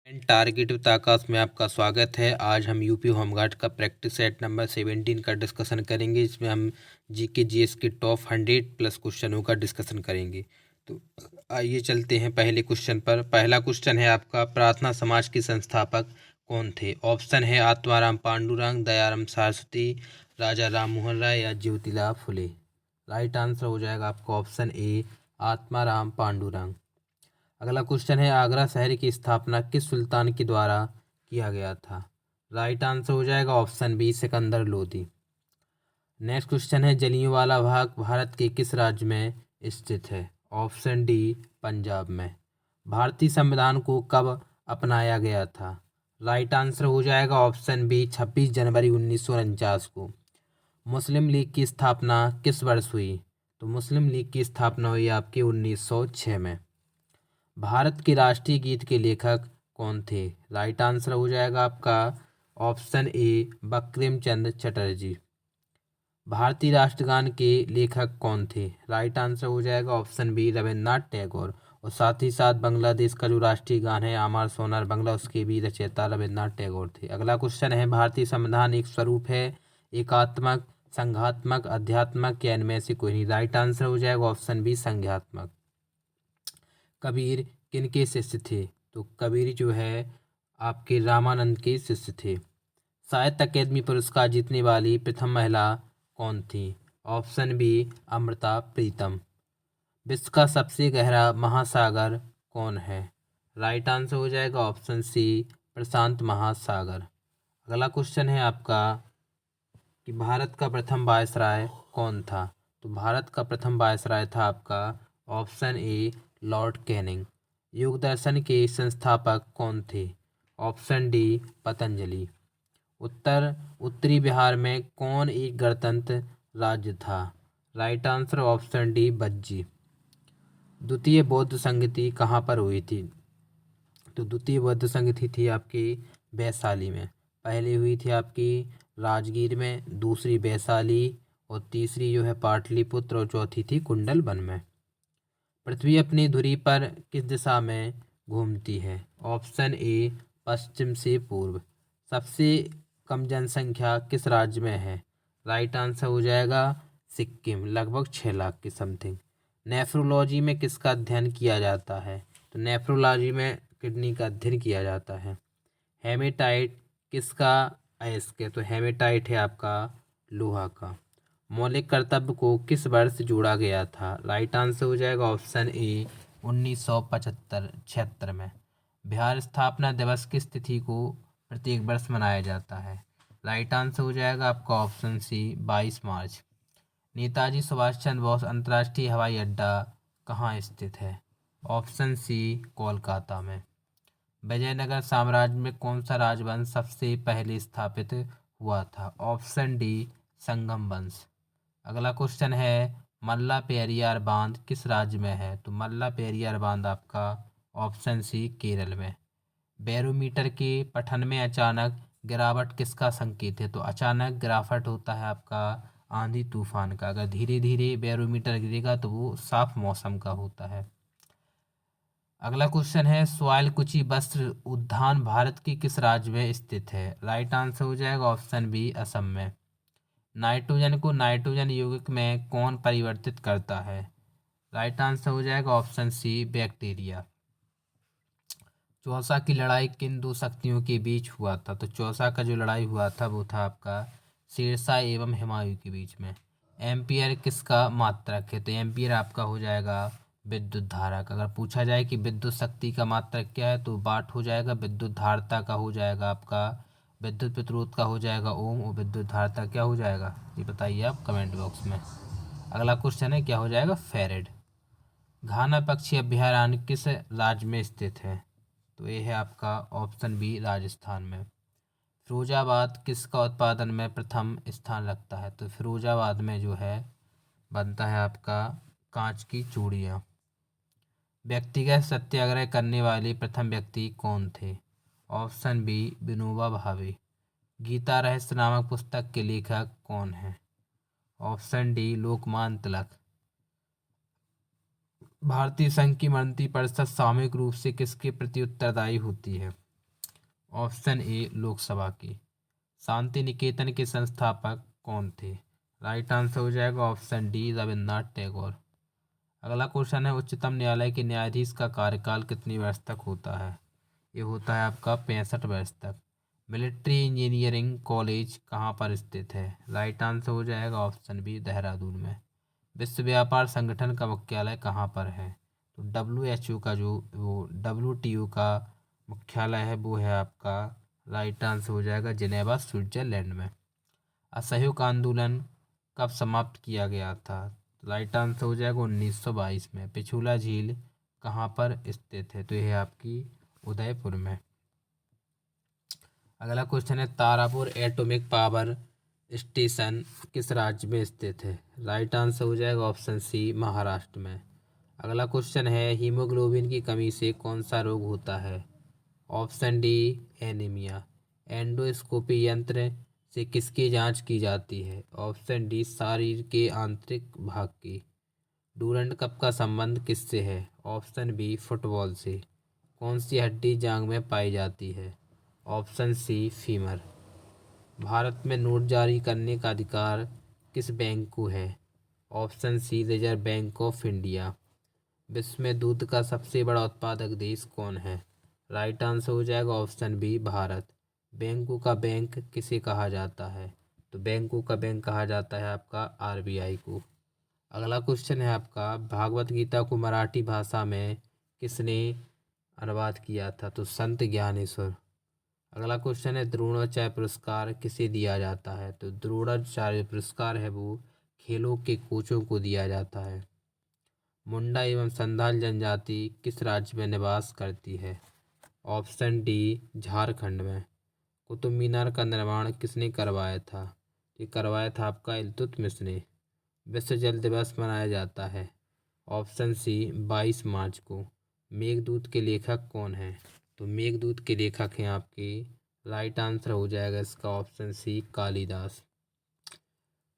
Target with आकाश में आपका स्वागत है। आज हम यूपी होमगार्ड का प्रैक्टिस सेट नंबर 17 का डिस्कशन करेंगे, जिसमें हम जीके जीएस के टॉप 100 प्लस क्वेश्चनों का डिस्कशन करेंगे। तो आइए चलते हैं पहले क्वेश्चन पर। पहला क्वेश्चन है आपका, प्रार्थना समाज के संस्थापक कौन थे? ऑप्शन है आत्माराम पांडुरंग, दयाराम सरस्वती, राजा राम मोहन राय या ज्योतिलाल फुले। राइट आंसर हो जाएगा आपका ऑप्शन ए, आत्माराम पांडुरंग। अगला क्वेश्चन है, आगरा शहर की स्थापना किस सुल्तान के द्वारा किया गया था? राइट आंसर हो जाएगा option B, Sikandar Lodi. Next question है, जलियांवाला बाग भारत के किस राज्य में स्थित है? ऑप्शन डी, पंजाब में। भारतीय संविधान को कब अपनाया गया था? राइट आंसर हो जाएगा ऑप्शन बी, 26 जनवरी 1949 को। मुस्लिम लीग की स्थापना किस वर्ष हुई? तो मुस्लिम लीग की स्थापना हुई आपकी 1906 में। भारत के राष्ट्रीय गीत के लेखक कौन थे? राइट आंसर हो जाएगा आपका ऑप्शन ए, बंकिम चंद्र चटर्जी। भारतीय राष्ट्रगान के लेखक कौन थे? राइट आंसर हो जाएगा ऑप्शन बी, रविन्द्रनाथ टैगोर। और साथ ही साथ बांग्लादेश का जो राष्ट्रीय गान है आमार सोनार बांग्ला, उसके भी रचयिता रविन्द्रनाथ टैगोर थे। अगला क्वेश्चन है, भारतीय संविधान एक स्वरूप है, एकात्मक, संघात्मक, अध्यात्मक या इनमें से कोई नहीं? राइट आंसर हो जाएगा ऑप्शन बी, संघात्मक। कबीर किनके शिष्य थे? तो कबीर जो है आपके रामानंद के शिष्य थे। साहित्य अकेदमी पुरस्कार जीतने वाली प्रथम महिला कौन थी? Option B, Amrita Pritam. विश्व का सबसे गहरा महासागर कौन है? राइट आंसर हो जाएगा ऑप्शन सी, प्रशांत महासागर। अगला क्वेश्चन है आपका कि भारत का प्रथम वायसराय कौन था? तो भारत का प्रथम वायसराय था आपका ऑप्शन ए, लॉर्ड कैनिंग। योग दर्शन के संस्थापक कौन थे? Option D, Patanjali. उत्तरी बिहार में कौन एक गणतंत्र राज्य था? Right answer option D, Bhajji. द्वितीय बौद्ध संगति कहाँ पर हुई थी? तो द्वितीय बौद्ध संगति थी आपकी वैशाली में। पहली हुई थी आपकी राजगीर में, दूसरी वैशाली, और तीसरी जो है पाटलिपुत्र, और चौथी थी कुंडल वन में। पृथ्वी अपनी धुरी पर किस दिशा में घूमती है? ऑप्शन ए, पश्चिम से पूर्व। सबसे कम जनसंख्या किस राज्य में है? राइट आंसर हो जाएगा सिक्किम, लगभग 6 लाख के समथिंग। नेफ्रोलॉजी में किसका अध्ययन किया जाता है? तो नेफ्रोलॉजी में किडनी का अध्ययन किया जाता है। हेमेटाइट किसका अयस्क है? तो हेमेटाइट है आपका लोहा का। मौलिक कर्तव्य को किस वर्ष जोड़ा गया था? राइट आंसर हो जाएगा ऑप्शन ए, 1976 में। बिहार स्थापना दिवस किस तिथि को प्रत्येक वर्ष मनाया जाता है? राइट आंसर हो जाएगा आपका ऑप्शन सी, 22 मार्च। नेताजी सुभाष चंद्र बोस अंतर्राष्ट्रीय हवाई अड्डा कहाँ स्थित है? ऑप्शन सी, कोलकाता में। विजयनगर साम्राज्य में कौन सा राजवंश सबसे पहले स्थापित हुआ था? ऑप्शन डी, संगम वंश। अगला क्वेश्चन है, मल्ला पेरियार बांध किस राज्य में है? तो मल्ला पेरियार बांध आपका ऑप्शन सी, केरल में। बैरोमीटर के पठन में अचानक गिरावट किसका संकेत है? तो अचानक गिरावट होता है आपका आंधी तूफान का। अगर धीरे धीरे बैरोमीटर गिरेगा तो वो साफ मौसम का होता है। अगला क्वेश्चन है, स्वाइलकुची वस्त्र उद्यान भारत के किस राज्य में स्थित है? राइट आंसर हो जाएगा ऑप्शन बी, असम में। नाइट्रोजन को नाइट्रोजन यौगिक में कौन परिवर्तित करता है? राइट आंसर हो जाएगा ऑप्शन सी, बैक्टीरिया। चौसा की लड़ाई किन दो शक्तियों के बीच हुआ था? तो चौसा का जो लड़ाई हुआ था वो था आपका शेरशाह एवं हुमायूं के बीच में। एम्पियर किसका मात्रक है? तो एम्पियर आपका हो जाएगा विद्युत धारा का। अगर पूछा जाए कि विद्युत शक्ति का मात्रक क्या है तो वाट हो जाएगा, विद्युत धारता का हो जाएगा आपका, विद्युत प्रतिरोध का हो जाएगा ओम, और विद्युत धारता क्या हो जाएगा ये बताइए आप कमेंट बॉक्स में। अगला क्वेश्चन है, क्या हो जाएगा? फैरेड। घाना पक्षी अभयारण्य किस राज्य में स्थित है? तो ये है आपका ऑप्शन बी, राजस्थान में। फिरोजाबाद किसका उत्पादन में प्रथम स्थान रखता है? तो फिरोजाबाद में जो है बनता है आपका कांच की चूड़ियाँ। व्यक्तिगत सत्याग्रह करने वाले प्रथम व्यक्ति कौन थे? Option B, Vinoba Bhave. गीता रहस्य नामक पुस्तक के लेखक कौन है? Option D, Lokmanya Tilak. भारतीय संघ की मंत्रिपरिषद सामूहिक रूप से किसके प्रति उत्तरदायी होती है? ऑप्शन ए लोकसभा की। शांति निकेतन के संस्थापक कौन थे? राइट आंसर हो जाएगा ऑप्शन डी रविन्द्रनाथ टैगोर। अगला क्वेश्चन है उच्चतम न्यायालय के न्यायाधीश का कार्यकाल कितनी वर्ष तक होता है? ये होता है आपका 65 वर्ष तक। मिलिट्री इंजीनियरिंग कॉलेज कहाँ पर स्थित है? राइट आंसर हो जाएगा ऑप्शन बी देहरादून में। विश्व व्यापार संगठन का मुख्यालय कहाँ पर है? तो WHO का जो वो WTO का मुख्यालय है वो है आपका, राइट आंसर हो जाएगा जिनेवा स्विट्जरलैंड में। असहयोग आंदोलन कब समाप्त किया गया था? राइट आंसर हो जाएगा 1922 में। पिछोला झील कहाँ पर स्थित है? तो यह है आपकी उदयपुर में। अगला क्वेश्चन है तारापुर एटॉमिक पावर स्टेशन किस राज्य में स्थित है? राइट आंसर हो जाएगा ऑप्शन सी महाराष्ट्र में। अगला क्वेश्चन है हीमोग्लोबिन की कमी से कौन सा रोग होता है? Option D anaemia. एंडोस्कोपी यंत्र से किसकी जांच की जाती है? ऑप्शन डी शरीर के आंतरिक भाग की। डूरंड कप का संबंध किससे है? ऑप्शन बी फुटबॉल से। कौन सी हड्डी जांघ में पाई जाती है? ऑप्शन सी फीमर। भारत में नोट जारी करने का अधिकार किस बैंक को है? Option C reserve bank of India. विश्व में दूध का सबसे बड़ा उत्पादक देश कौन है? राइट आंसर हो जाएगा ऑप्शन बी भारत। बैंकों का बैंक किसे कहा जाता है? तो बैंकों का बैंक कहा जाता है आपका RBI को। अगला क्वेश्चन है आपका भागवत गीता को मराठी भाषा में किसने अनुवाद किया था? तो संत ज्ञानेश्वर। अगला क्वेश्चन है द्रोणाचार्य पुरस्कार किसे दिया जाता है? तो द्रोणाचार्य पुरस्कार है वो खेलों के कोचों को दिया जाता है। मुंडा एवं संथाल जनजाति किस राज्य में निवास करती है? ऑप्शन डी झारखंड में। कुतुब मीनार का निर्माण किसने करवाया था? ये करवाया था आपका इल्तुतमिश ने। विश्व जल दिवस मनाया जाता है। ऑप्शन सी 22 मार्च को। मेघदूत के लेखक कौन हैं? तो मेघदूत के लेखक हैं आपके, राइट आंसर हो जाएगा इसका ऑप्शन सी कालिदास।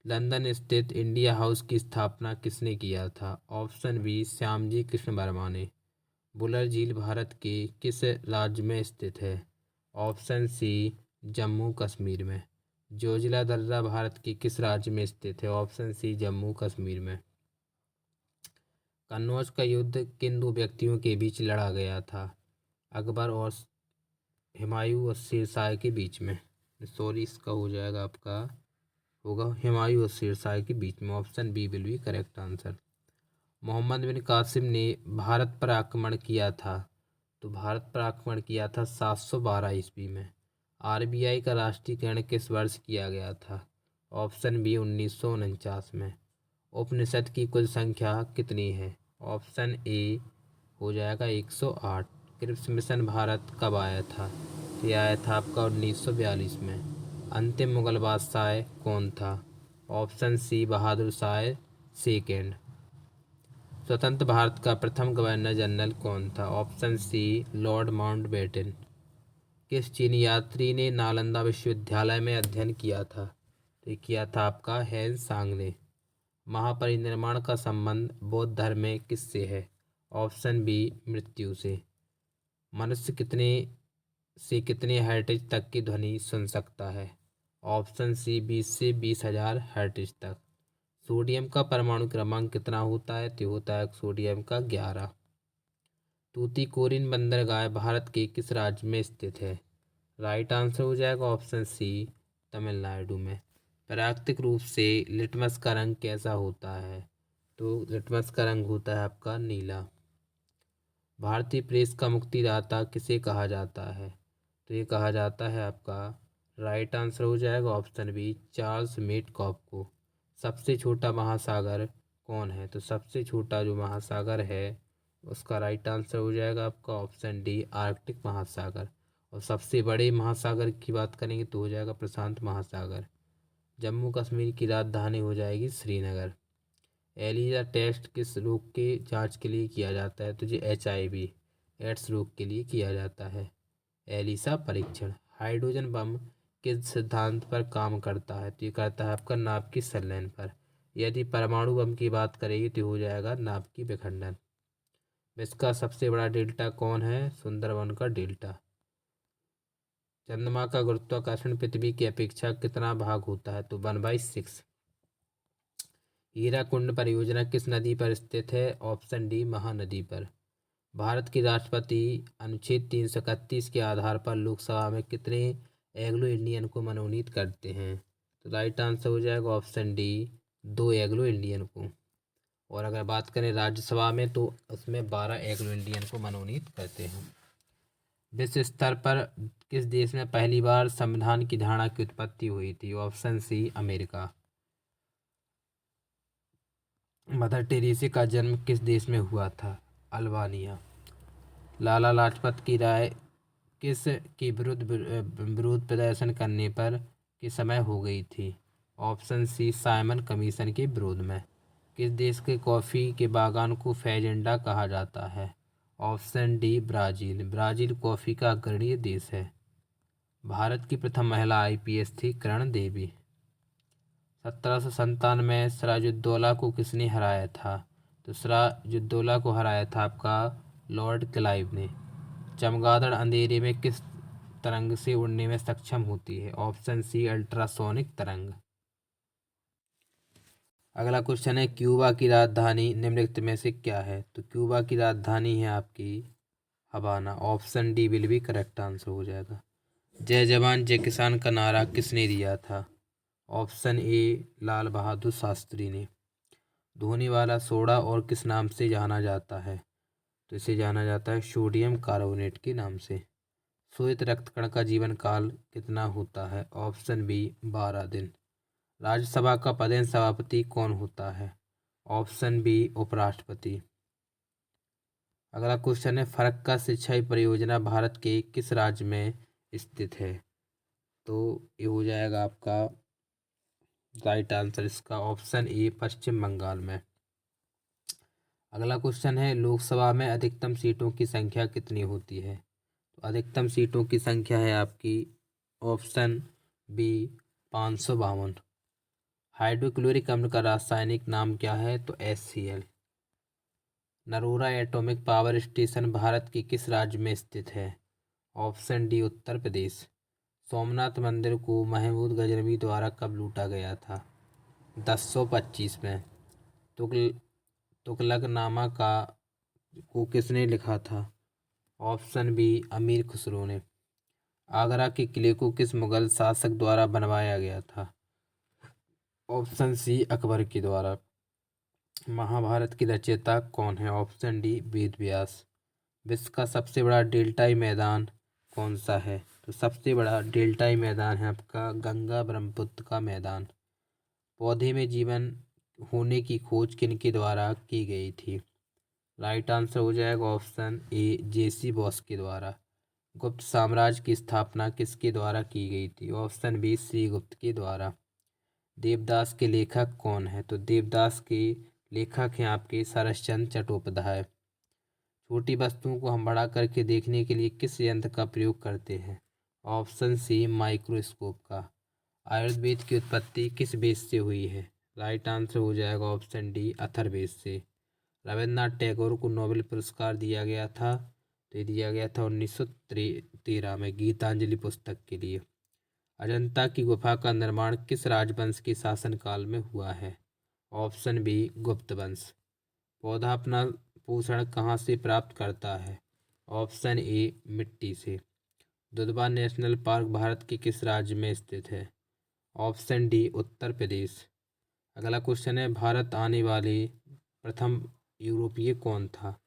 लंदन स्थित इंडिया हाउस की स्थापना किसने किया था? ऑप्शन बी श्यामजी कृष्ण वर्मा ने। बुलर झील भारत के किस राज्य में स्थित है? ऑप्शन सी जम्मू कश्मीर में। जोजिला दर्रा भारत के किस राज्य में स्थित है? ऑप्शन सी जम्मू कश्मीर में। कन्नौज का युद्ध किन दो व्यक्तियों के बीच लड़ा गया था? अकबर और हुमायूं और शेरशाह के बीच में। सॉरी, इसका हो जाएगा आपका होगा हुमायूं और शेरशाह के बीच में। Option B will be correct answer. Muhammad bin Qasim ने भारत पर आक्रमण किया था। तो भारत पर आक्रमण किया था 712 ईस्वी में। RBI का राष्ट्रीयकरण किस वर्ष किया गया था? ऑप्शन बी 1949 में। उपनिषद की कुल संख्या कितनी है? ऑप्शन ए हो जाएगा 108। क्रिप्स मिशन भारत कब आया था? ये आया था आपका 1942 में। अंतिम मुगल बादशाह कौन था? Option C Bahadur Shah second. स्वतंत्र भारत का प्रथम गवर्नर जनरल कौन था? Option C lord Mountbatten. किस चीनी यात्री ने नालंदा विश्वविद्यालय में अध्ययन किया था? तो किया था आपका हेन सांग ने। महापरिनिर्वाण का संबंध बौद्ध धर्म में किससे है? ऑप्शन बी मृत्यु से। मनुष्य कितने हर्ट्ज तक की ध्वनि सुन सकता है? ऑप्शन सी 20 से 20,000 हर्ट्ज तक। सोडियम का परमाणु क्रमांक कितना होता है? तो होता है सोडियम का 11। तूतीकोरिन बंदरगाह भारत के किस राज्य में स्थित है? राइट आंसर हो जाएगा ऑप्शन सी तमिलनाडु में। प्राकृतिक रूप से लिटमस का रंग कैसा होता है? तो लिटमस का रंग होता है आपका नीला। भारतीय प्रेस का मुक्तिदाता किसे कहा जाता है? तो ये कहा जाता है आपका, राइट आंसर हो जाएगा ऑप्शन बी चार्ल्स मेटकॉफ को। सबसे छोटा महासागर कौन है? तो सबसे छोटा जो महासागर है उसका राइट आंसर हो जाएगा आपका ऑप्शन डी आर्कटिक महासागर। और सबसे बड़े महासागर की बात करेंगे तो हो जाएगा प्रशांत महासागर। जम्मू कश्मीर की राजधानी हो जाएगी श्रीनगर। एलिसा टेस्ट किस रोग के जांच के लिए किया जाता है? तो जी HIV एड्स रोग के लिए किया जाता है एलिसा परीक्षण। हाइड्रोजन बम किस सिद्धांत पर काम करता है? तो ये करता है आपका नाभ की संलयन पर। यदि परमाणु बम की बात करेंगे तो हो जाएगा नाभ की विखंडन। इसका सबसे बड़ा डेल्टा कौन है? सुंदरवन का डेल्टा। चंद्रमा का गुरुत्वाकर्षण पृथ्वी की अपेक्षा कितना भाग होता है? तो 1/6। हीराकुंड परियोजना किस नदी पर स्थित है? ऑप्शन डी महानदी पर। भारत के राष्ट्रपति अनुच्छेद 331 के आधार पर लोकसभा में कितने एंग्लो इंडियन को मनोनीत करते हैं? तो राइट आंसर हो जाएगा ऑप्शन डी 2 एंग्लो इंडियन को। और अगर बात करें राज्यसभा में तो उसमें 12 एंग्लो इंडियन को मनोनीत करते हैं। विश्व स्तर पर किस देश में पहली बार संविधान की धारणा की उत्पत्ति हुई थी? Option C America. Mother Teresa का जन्म किस देश में हुआ था? अल्बानिया। लाला लाजपत की राय किस के विरुद्ध प्रदर्शन करने पर के समय हो गई थी? ऑप्शन सी साइमन कमीशन के विरोध में। किस देश के कॉफ़ी के बागान को फैजेंडा कहा जाता है? Option D Brazil. Brazil coffee का अग्रणी देश है। भारत की प्रथम महिला आईपीएस थी किरण देवी। 1797 में सिराजुद्दौला को किसने हराया था? तो सिराजुद्दौला को हराया था आपका लॉर्ड क्लाइव ने। चमगादड़ अंधेरे में किस तरंग से उड़ने में सक्षम होती है? ऑप्शन सी अल्ट्रासोनिक तरंग। अगला क्वेश्चन है क्यूबा की राजधानी निम्नलिखित में से क्या है? तो क्यूबा की राजधानी है आपकी हवाना। ऑप्शन डी विल भी करेक्ट आंसर हो जाएगा। जय जवान जय किसान का नारा किसने दिया था? ऑप्शन ए लाल बहादुर शास्त्री ने। धोने वाला सोडा और किस नाम से जाना जाता है? तो इसे जाना जाता है सोडियम कार्बोनेट के नाम से। श्वेत रक्त कण का जीवन काल कितना होता है? ऑप्शन बी 12 दिन। राज्यसभा का पदेन सभापति कौन होता है? ऑप्शन बी उपराष्ट्रपति। अगला क्वेश्चन है फरक्का सिंचाई परियोजना भारत के किस राज्य में स्थित है? तो ये हो जाएगा आपका राइट आंसर इसका ऑप्शन ए पश्चिम बंगाल में। अगला क्वेश्चन है लोकसभा में अधिकतम सीटों की संख्या कितनी होती है? तो अधिकतम सीटों की संख्या है आपकी ऑप्शन बी 552। हाइड्रोक्लोरिक अम्ल का रासायनिक नाम क्या है? तो HCl। Narora atomic power station Bharat के किस राज्य में स्थित है? Option D Uttar Pradesh. सोमनाथ मंदिर को महमूद गजनवी द्वारा कब लूटा गया था? 1025 में। तुगलकनामा को किसने लिखा था? ऑप्शन बी अमीर खुसरो ने। आगरा के किले को किस मुगल शासक द्वारा बनवाया गया था? ऑप्शन सी अकबर के द्वारा। महाभारत की रचयिता कौन है? Option D Ved Vyas. विश्व का सबसे बड़ा डेल्टाई मैदान कौन सा है? तो सबसे बड़ा डेल्टाई मैदान है आपका गंगा ब्रह्मपुत्र का मैदान। पौधे में जीवन होने की खोज किनके द्वारा की गई थी? राइट आंसर हो जाएगा ऑप्शन ए JC बॉस के द्वारा। गुप्त साम्राज्य की स्थापना किसके द्वारा की गई थी? ऑप्शन बी श्रीगुप्त के द्वारा। देवदास के लेखक कौन है? तो देवदास के लेखक हैं आपके शरश्चंद्र चट्टोपाध्याय। छोटी वस्तुओं को हम बड़ा करके देखने के लिए किस यंत्र का प्रयोग करते हैं? ऑप्शन सी माइक्रोस्कोप का। आयुर्वेद की उत्पत्ति किस वेद से हुई है? राइट आंसर हो जाएगा ऑप्शन डी अथर्ववेद से। रविन्द्रनाथ टैगोर को नोबेल पुरस्कार दिया गया था तो ये दिया गया था 1913 में गीतांजलि पुस्तक के लिए। अजंता की गुफा का निर्माण किस राजवंश के शासनकाल में हुआ है? ऑप्शन बी गुप्त वंश। पौधा अपना पोषण कहाँ से प्राप्त करता है? ऑप्शन ए मिट्टी से। दुधवा नेशनल पार्क भारत के किस राज्य में स्थित है? Option D Uttar Pradesh. अगला क्वेश्चन है भारत आने वाले प्रथम यूरोपीय कौन था?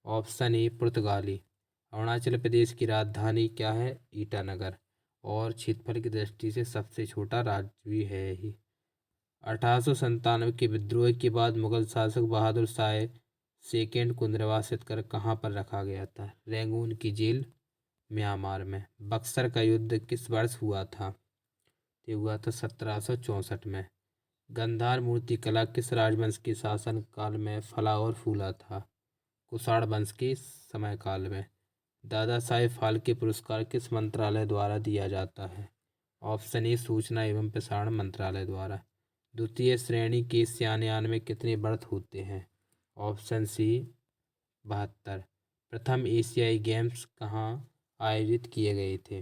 ऑप्शन ए पुर्तगाली। अरुणाचल प्रदेश की राजधानी क्या है? ईटानगर। और क्षेत्रफल की दृष्टि से सबसे छोटा राज्य भी है ही। 1897 के विद्रोह के बाद मुगल शासक बहादुर शाह सेकेंड को निर्वासित कर कहाँ पर रखा गया था? रंगून की जेल म्यांमार में। बक्सर का युद्ध किस वर्ष हुआ था? ये हुआ था 1764 में। गंधार मूर्ति कला किस राजवंश के शासन काल में फला और फूला था? कुषाण वंश के समय काल में। दादा साहेब फाल्के पुरस्कार किस मंत्रालय द्वारा दिया जाता है? ऑप्शन ए सूचना एवं प्रसारण मंत्रालय द्वारा। द्वितीय श्रेणी के यान में कितने बर्थ होते हैं? Option C 72। प्रथम एशियाई गेम्स कहाँ आयोजित किए गए थे?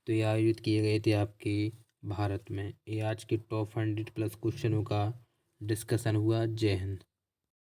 तो ये आयोजित किए गए थे आपके भारत में। ये आज के टॉप 100 प्लस क्वेश्चनों का डिस्कशन हुआ। जय हिंद।